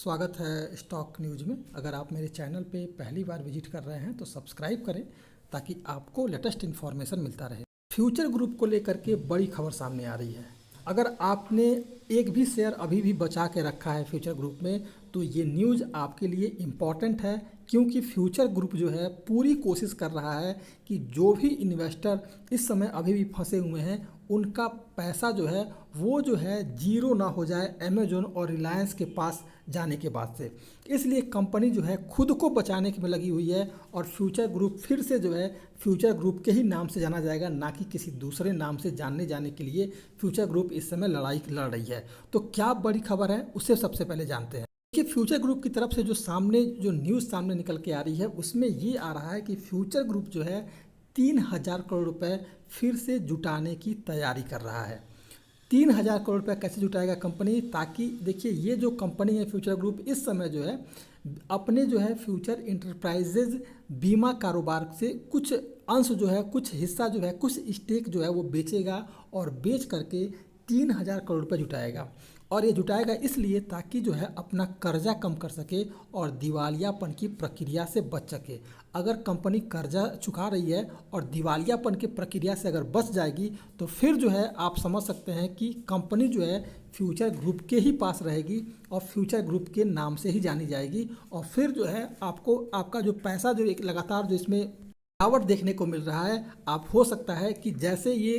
स्वागत है stock news में। अगर आप मेरे चैनल पे पहली बार विजिट कर रहे हैं तो सब्सक्राइब करें ताकि आपको लेटेस्ट इन्फॉर्मेशन मिलता रहे। फ्यूचर ग्रुप को लेकर के बड़ी खबर सामने आ रही है। अगर आपने एक भी शेयर अभी भी बचा के रखा है फ्यूचर ग्रुप में तो ये न्यूज़ आपके लिए इम्पॉर्टेंट है, क्योंकि फ्यूचर ग्रुप जो है पूरी कोशिश कर रहा है कि जो भी इन्वेस्टर इस समय अभी भी फंसे हुए हैं उनका पैसा जो है वो जो है जीरो ना हो जाए अमेजोन और रिलायंस के पास जाने के बाद से। इसलिए कंपनी जो है खुद को बचाने में लगी हुई है और फ्यूचर ग्रुप फिर से जो है फ्यूचर ग्रुप के ही नाम से जाना जाएगा, ना कि किसी दूसरे नाम से जाने के लिए फ्यूचर ग्रुप इस समय लड़ाई लड़ रही है। तो क्या बड़ी खबर है उसे सबसे पहले जानते हैं। कि फ्यूचर ग्रुप की तरफ से जो न्यूज़ सामने निकल के आ रही है उसमें ये आ रहा है कि फ्यूचर ग्रुप जो है 3,000 करोड़ रुपए फिर से जुटाने की तैयारी कर रहा है। 3,000 करोड़ रुपए कैसे जुटाएगा कंपनी, ताकि देखिए ये जो कंपनी है फ्यूचर ग्रुप इस समय जो है अपने जो है फ्यूचर इंटरप्राइजेज बीमा कारोबार से कुछ अंश जो है, कुछ हिस्सा जो है, कुछ स्टेक जो है वो बेचेगा और बेच करके 3,000 करोड़ रुपए जुटाएगा। और ये जुटाएगा इसलिए ताकि जो है अपना कर्जा कम कर सके और दिवालियापन की प्रक्रिया से बच सके। अगर कंपनी कर्जा चुका रही है और दिवालियापन की प्रक्रिया से अगर बच जाएगी तो फिर जो है आप समझ सकते हैं कि कंपनी जो है फ्यूचर ग्रुप के ही पास रहेगी और फ्यूचर ग्रुप के नाम से ही जानी जाएगी। और फिर जो है आपको आपका जो पैसा जो एक लगातार जो इसमें गिरावट देखने को मिल रहा है, आप हो सकता है कि जैसे ये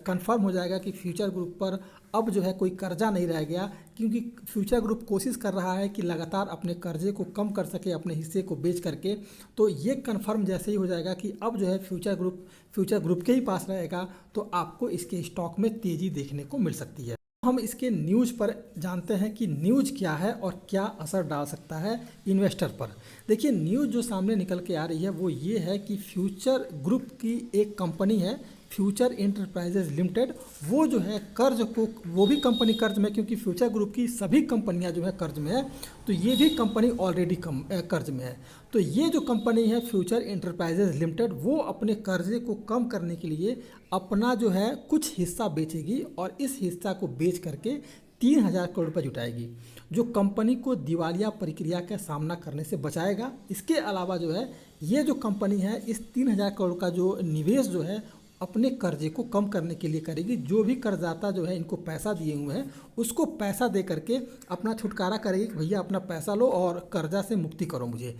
कंफर्म हो जाएगा कि फ्यूचर ग्रुप पर अब जो है कोई कर्जा नहीं रह गया, क्योंकि फ्यूचर ग्रुप कोशिश कर रहा है कि लगातार अपने कर्जे को कम कर सके अपने हिस्से को बेच करके। तो ये कंफर्म जैसे ही हो जाएगा कि अब जो है फ्यूचर ग्रुप के ही पास रहेगा तो आपको इसके स्टॉक में तेज़ी देखने को मिल सकती है। हम इसके न्यूज़ पर जानते हैं कि न्यूज़ क्या है और क्या असर डाल सकता है इन्वेस्टर पर। देखिए न्यूज़ जो सामने निकल के आ रही है वो ये है कि फ्यूचर ग्रुप की एक कंपनी है फ्यूचर इंटरप्राइजेज लिमिटेड, वो जो है कर्ज को, वो भी कंपनी कर्ज में, क्योंकि फ्यूचर ग्रुप की सभी कंपनियां जो है कर्ज में है तो ये भी कंपनी ऑलरेडी कर्ज में है। तो ये जो कंपनी है फ्यूचर इंटरप्राइजेज लिमिटेड वो अपने कर्जे को कम करने के लिए अपना जो है कुछ हिस्सा बेचेगी और इस हिस्सा को बेच करके 3,000 करोड़ रुपये जुटाएगी, जो कंपनी को दिवालिया प्रक्रिया का सामना करने से बचाएगा। इसके अलावा जो है ये जो कंपनी है इस 3,000 करोड़ का जो निवेश जो है अपने कर्जे को कम करने के लिए करेगी। जो भी कर्जदाता जो है इनको पैसा दिए हुए हैं उसको पैसा दे करके अपना छुटकारा करेगी कि भैया अपना पैसा लो और कर्जा से मुक्ति करो मुझे।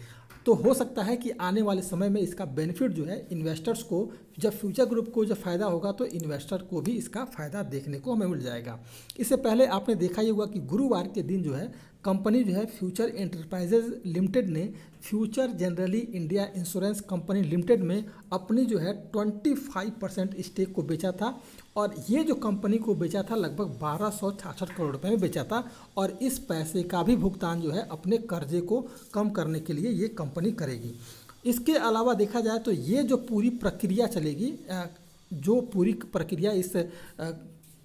तो हो सकता है कि आने वाले समय में इसका बेनिफिट जो है इन्वेस्टर्स को, जब फ्यूचर ग्रुप को जब फ़ायदा होगा तो इन्वेस्टर को भी इसका फ़ायदा देखने को हमें मिल जाएगा। इससे पहले आपने देखा ही होगा कि गुरुवार के दिन जो है कंपनी जो है फ्यूचर एंटरप्राइजेज लिमिटेड ने future generally India insurance company limited में अपनी जो है 25% स्टेक को बेचा था। और ये जो कंपनी को बेचा था लगभग 1266 करोड़ रुपए में बेचा था और इस पैसे का भी भुगतान जो है अपने कर्जे को कम करने के लिए ये कंपनी करेगी। इसके अलावा देखा जाए तो ये जो पूरी प्रक्रिया चलेगी, जो पूरी प्रक्रिया इस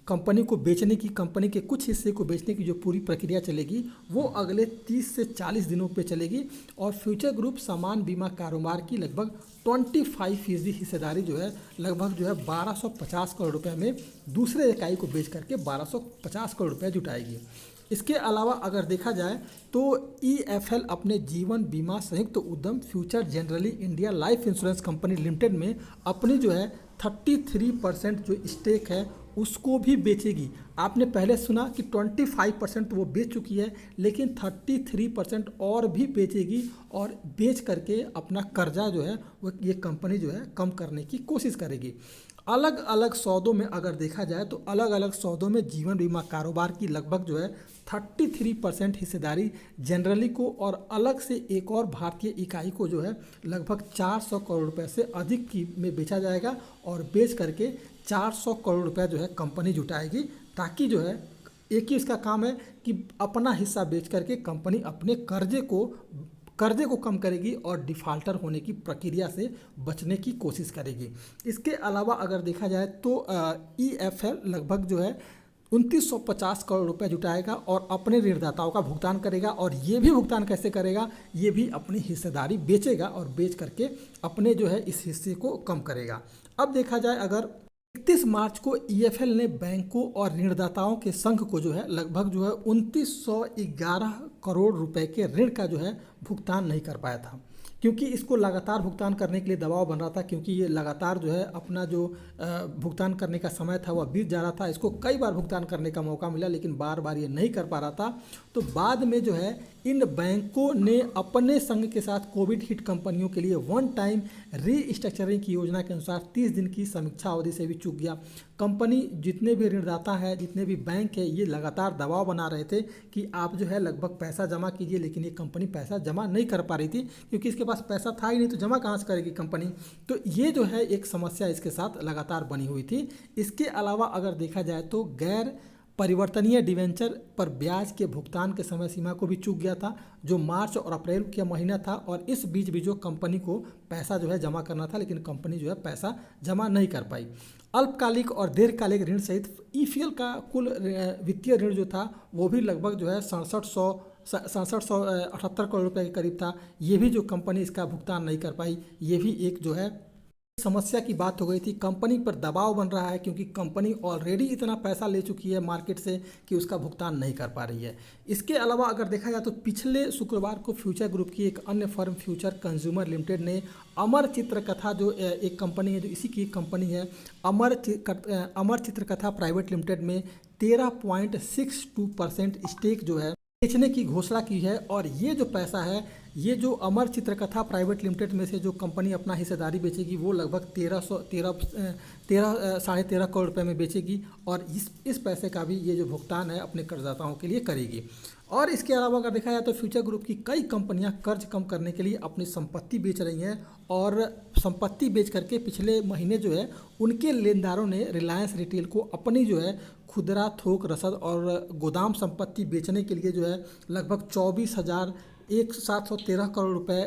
कंपनी को बेचने की, कंपनी के कुछ हिस्से को बेचने की जो पूरी प्रक्रिया चलेगी वो अगले 30 से 40 दिनों पे चलेगी। और फ्यूचर ग्रुप सामान बीमा कारोबार की लगभग 25% हिस्सेदारी जो है लगभग जो है 1250 करोड़ रुपए में दूसरे इकाई को बेच करके 1250 करोड़ रुपए जुटाएगी। इसके अलावा अगर देखा जाए तो EFL अपने जीवन बीमा संयुक्त उद्यम future generally India life insurance company limited में अपनी जो है 33% जो स्टेक है उसको भी बेचेगी। आपने पहले सुना कि 25% वो बेच चुकी है, लेकिन 33% और भी बेचेगी और बेच करके अपना कर्जा जो है वो ये कंपनी जो है कम करने की कोशिश करेगी। अलग अलग सौदों में अगर देखा जाए तो अलग अलग सौदों में जीवन बीमा कारोबार की लगभग जो है 33% हिस्सेदारी जनरली को और अलग से एक और भारतीय इकाई को जो है लगभग 400 करोड़ रुपए से अधिक की में बेचा जाएगा और बेच करके 400 करोड़ रुपए जो है कंपनी जुटाएगी, ताकि जो है एक ही इसका काम है कि अपना हिस्सा बेच करके कंपनी अपने कर्जे को कम करेगी और डिफ़ाल्टर होने की प्रक्रिया से बचने की कोशिश करेगी। इसके अलावा अगर देखा जाए तो EFL लगभग जो है 2950 करोड़ रुपए जुटाएगा और अपने ऋणदाताओं का भुगतान करेगा। और ये भी भुगतान कैसे करेगा, ये भी अपनी हिस्सेदारी बेचेगा और बेच करके अपने जो है इस हिस्से को कम करेगा। अब देखा जाए अगर 31 मार्च को ईएफएल ने बैंकों और ऋणदाताओं के संघ को जो है लगभग जो है 2911 करोड़ रुपए के ऋण का जो है भुगतान नहीं कर पाया था, क्योंकि इसको लगातार भुगतान करने के लिए दबाव बन रहा था, क्योंकि ये लगातार जो है अपना जो भुगतान करने का समय था वह बीत जा रहा था। इसको कई बार भुगतान करने का मौका मिला लेकिन बार बार ये नहीं कर पा रहा था। तो बाद में जो है इन बैंकों ने अपने संघ के साथ कोविड हिट कंपनियों के लिए वन टाइम रीस्ट्रक्चरिंग की योजना के अनुसार 30 दिन की समीक्षा अवधि से भी चूक गया। कंपनी जितने भी ऋणदाता है, जितने भी बैंक है, ये लगातार दबाव बना रहे थे कि आप जो है लगभग पैसा जमा कीजिए, लेकिन ये कंपनी पैसा जमा नहीं कर पा रही थी, क्योंकि इसके पास पैसा था ही नहीं, तो जमा कहाँ से करेगी कंपनी। तो ये जो है एक समस्या इसके साथ लगातार बनी हुई थी। इसके अलावा अगर देखा जाए तो गैर परिवर्तनीय डिवेंचर पर ब्याज के भुगतान के समय सीमा को भी चूक गया था, जो मार्च और अप्रैल का महीना था, और इस बीच भी जो कंपनी को पैसा जो है जमा करना था, लेकिन कंपनी जो है पैसा जमा नहीं कर पाई। अल्पकालिक और दीर्घकालिक ऋण सहित ईपीएल का कुल वित्तीय ऋण जो था वो भी लगभग जो है 6778 करोड़ रुपए के करीब था। ये भी जो कंपनी इसका भुगतान नहीं कर पाई, ये भी एक जो है समस्या की बात हो गई थी। कंपनी पर दबाव बन रहा है क्योंकि कंपनी ऑलरेडी इतना पैसा ले चुकी है मार्केट से कि उसका भुगतान नहीं कर पा रही है। इसके अलावा अगर देखा जाए तो पिछले शुक्रवार को फ्यूचर ग्रुप की एक अन्य फर्म फ्यूचर कंज्यूमर लिमिटेड ने अमर चित्रकथा, जो एक कंपनी है जो इसी की कंपनी है, अमर चित्रकथा प्राइवेट लिमिटेड में 13.62% स्टेक जो है बेचने की घोषणा की है। और ये जो पैसा है, ये जो अमर चित्रकथा प्राइवेट लिमिटेड में से जो कंपनी अपना हिस्सेदारी बेचेगी वो लगभग 13.5 करोड़ रुपए में बेचेगी, और इस पैसे का भी ये जो भुगतान है अपने कर्जदाताओं के लिए करेगी। और इसके अलावा अगर देखा जाए तो फ्यूचर ग्रुप की कई कंपनियां कर्ज कम करने के लिए अपनी संपत्ति बेच रही हैं, और संपत्ति बेच करके पिछले महीने जो है उनके लेनदारों ने रिलायंस रिटेल को अपनी जो है खुदरा, थोक, रसद और गोदाम संपत्ति बेचने के लिए जो है लगभग 24,713 करोड़ रुपए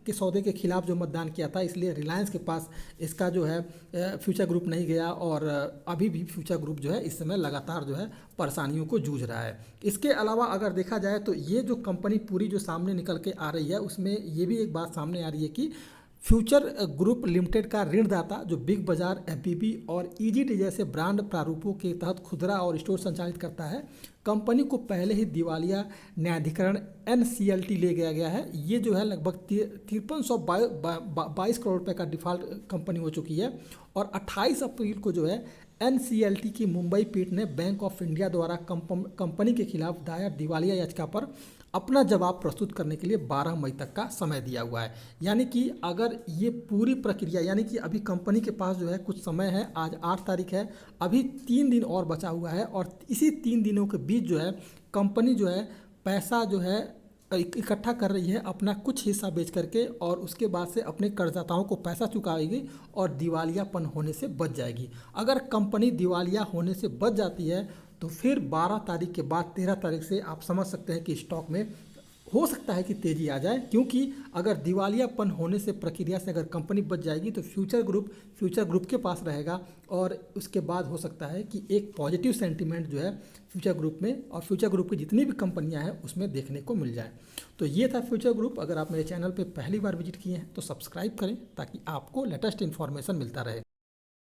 के सौदे के खिलाफ जो मतदान किया था। इसलिए रिलायंस के पास इसका जो है फ्यूचर ग्रुप नहीं गया, और अभी भी फ्यूचर ग्रुप जो है इस समय लगातार जो है परेशानियों को जूझ रहा है। इसके अलावा अगर देखा जाए तो ये जो कंपनी पूरी जो सामने निकल के आ रही है, उसमें ये भी एक बात सामने आ रही है कि फ्यूचर ग्रुप लिमिटेड का ऋणदाता जो बिग बाजार, एफबीबी और ईजीटी जैसे ब्रांड प्रारूपों के तहत खुदरा और स्टोर संचालित करता है, कंपनी को पहले ही दिवालिया न्यायाधिकरण एनसीएलटी ले गया है। ये जो है लगभग 5322 करोड़ रुपए का डिफॉल्ट कंपनी हो चुकी है, और 28 अप्रैल को जो है एनसीएलटी की मुंबई पीठ ने बैंक ऑफ इंडिया द्वारा कंपनी के खिलाफ दायर दिवालिया याचिका पर अपना जवाब प्रस्तुत करने के लिए 12 मई तक का समय दिया हुआ है। यानी कि अगर ये पूरी प्रक्रिया, यानी कि अभी कंपनी के पास जो है कुछ समय है, आज 8 तारीख है, अभी 3 दिन और बचा हुआ है, और इसी 3 दिनों के बीच जो है कंपनी जो है पैसा जो है इकट्ठा कर रही है अपना कुछ हिस्सा बेच करके, और उसके बाद से अपने कर्जदाताओं को पैसा चुकाएगी और दिवालियापन होने से बच जाएगी। अगर कंपनी दिवालिया होने से बच जाती है तो फिर 12 तारीख के बाद 13 तारीख से आप समझ सकते हैं कि स्टॉक में हो सकता है कि तेज़ी आ जाए, क्योंकि अगर दिवालियापन होने से प्रक्रिया से अगर कंपनी बच जाएगी तो फ्यूचर ग्रुप के पास रहेगा, और उसके बाद हो सकता है कि एक पॉजिटिव सेंटीमेंट जो है फ्यूचर ग्रुप में और फ्यूचर ग्रुप की जितनी भी कंपनियां हैं उसमें देखने को मिल जाए। तो ये था फ्यूचर ग्रुप। अगर आप मेरे चैनल पर पहली बार विजिट किए हैं तो सब्सक्राइब करें ताकि आपको लेटेस्ट इन्फॉर्मेशन मिलता रहे।